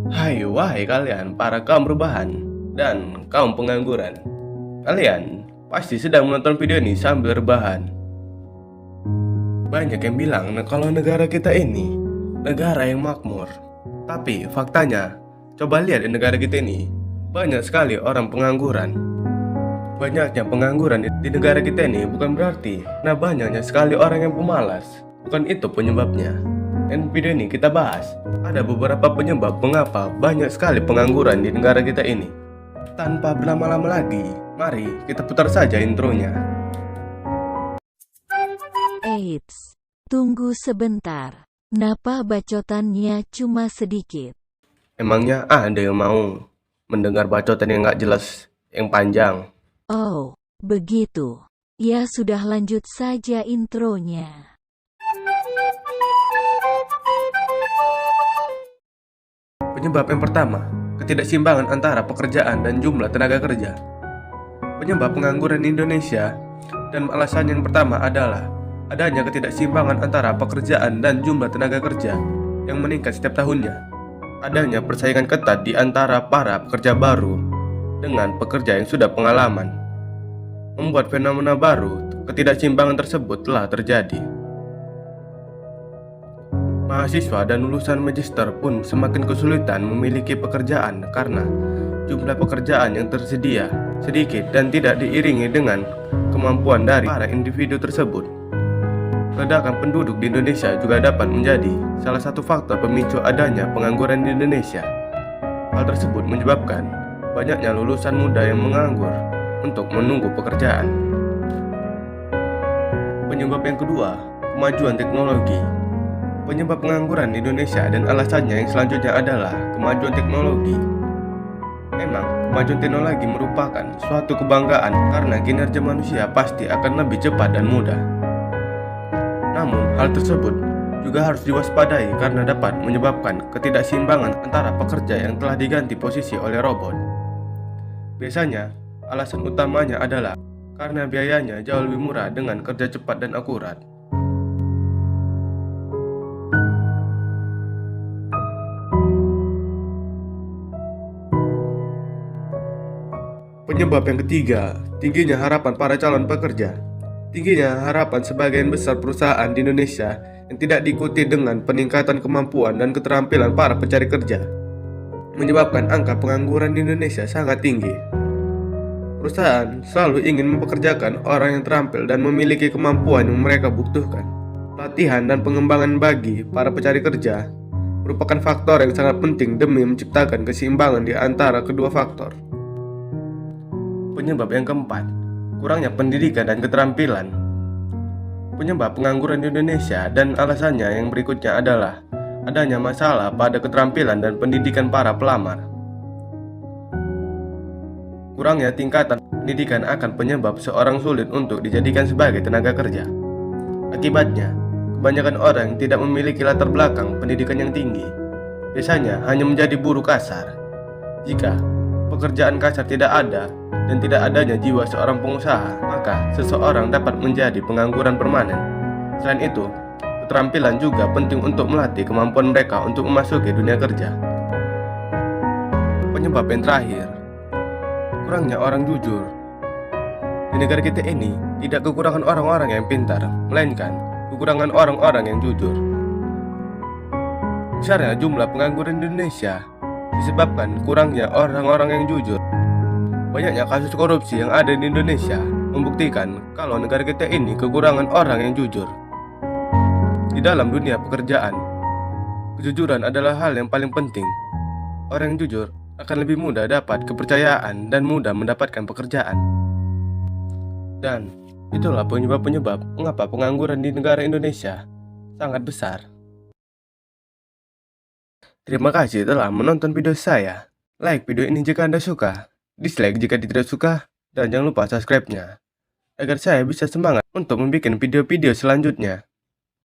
Wahai kalian para kaum perubahan dan kaum pengangguran. Kalian pasti sedang menonton video ini sambil rebahan. Banyak yang bilang kalau negara kita ini negara yang makmur. Tapi faktanya, coba lihat di negara kita ini, banyak sekali orang pengangguran. Banyaknya pengangguran di negara kita ini bukan berarti banyaknya sekali orang yang pemalas. Bukan itu penyebabnya. Dan video ini kita bahas ada beberapa penyebab mengapa banyak sekali pengangguran di negara kita ini. Tanpa berlama-lama lagi, mari kita putar saja intronya. Eits, tunggu sebentar. Napa bacotannya cuma sedikit? Emangnya ada yang mau mendengar bacotan yang gak jelas, yang panjang? Oh, begitu. Ya sudah, lanjut saja intronya. Penyebab yang pertama, ketidakseimbangan antara pekerjaan dan jumlah tenaga kerja. Penyebab pengangguran di Indonesia dan alasan yang pertama adalah adanya ketidakseimbangan antara pekerjaan dan jumlah tenaga kerja yang meningkat setiap tahunnya. Adanya persaingan ketat di antara para pekerja baru dengan pekerja yang sudah pengalaman, membuat fenomena baru ketidakseimbangan tersebut telah terjadi. Mahasiswa dan lulusan magister pun semakin kesulitan memiliki pekerjaan karena jumlah pekerjaan yang tersedia sedikit dan tidak diiringi dengan kemampuan dari para individu tersebut. Ledakan penduduk di Indonesia juga dapat menjadi salah satu faktor pemicu adanya pengangguran di Indonesia. Hal tersebut menyebabkan banyaknya lulusan muda yang menganggur untuk menunggu pekerjaan. Penyebab yang kedua, kemajuan teknologi. Penyebab pengangguran di Indonesia dan alasannya yang selanjutnya adalah kemajuan teknologi. Memang, kemajuan teknologi merupakan suatu kebanggaan karena kinerja manusia pasti akan lebih cepat dan mudah. Namun, hal tersebut juga harus diwaspadai karena dapat menyebabkan ketidakseimbangan antara pekerja yang telah diganti posisi oleh robot. Biasanya, alasan utamanya adalah karena biayanya jauh lebih murah dengan kerja cepat dan akurat. Penyebab yang ketiga, tingginya harapan para calon pekerja. Tingginya harapan sebagian besar perusahaan di Indonesia yang tidak diikuti dengan peningkatan kemampuan dan keterampilan para pencari kerja, menyebabkan angka pengangguran di Indonesia sangat tinggi. Perusahaan selalu ingin mempekerjakan orang yang terampil dan memiliki kemampuan yang mereka butuhkan. Pelatihan dan pengembangan bagi para pencari kerja merupakan faktor yang sangat penting demi menciptakan keseimbangan di antara kedua faktor. Penyebab yang keempat, kurangnya pendidikan dan keterampilan. Penyebab pengangguran di Indonesia dan alasannya yang berikutnya adalah adanya masalah pada keterampilan dan pendidikan para pelamar. Kurangnya tingkatan pendidikan akan penyebab seorang sulit untuk dijadikan sebagai tenaga kerja. Akibatnya, kebanyakan orang tidak memiliki latar belakang pendidikan yang tinggi. Biasanya hanya menjadi buruh kasar. Jika pekerjaan kasar tidak ada dan tidak adanya jiwa seorang pengusaha, maka seseorang dapat menjadi pengangguran permanen. Selain itu, keterampilan juga penting untuk melatih kemampuan mereka untuk memasuki dunia kerja. Penyebab yang terakhir, kurangnya orang jujur. Di negara kita ini tidak kekurangan orang-orang yang pintar, melainkan kekurangan orang-orang yang jujur. Besarnya jumlah pengangguran di Indonesia disebabkan kurangnya orang-orang yang jujur. Banyaknya kasus korupsi yang ada di Indonesia membuktikan kalau negara kita ini kekurangan orang yang jujur. Di dalam dunia pekerjaan, kejujuran adalah hal yang paling penting. Orang yang jujur akan lebih mudah dapat kepercayaan dan mudah mendapatkan pekerjaan. Dan itulah penyebab-penyebab mengapa pengangguran di negara Indonesia sangat besar. Terima kasih telah menonton video saya. Like video ini jika Anda suka, dislike jika tidak suka, dan jangan lupa subscribe-nya agar saya bisa semangat untuk membuat video-video selanjutnya.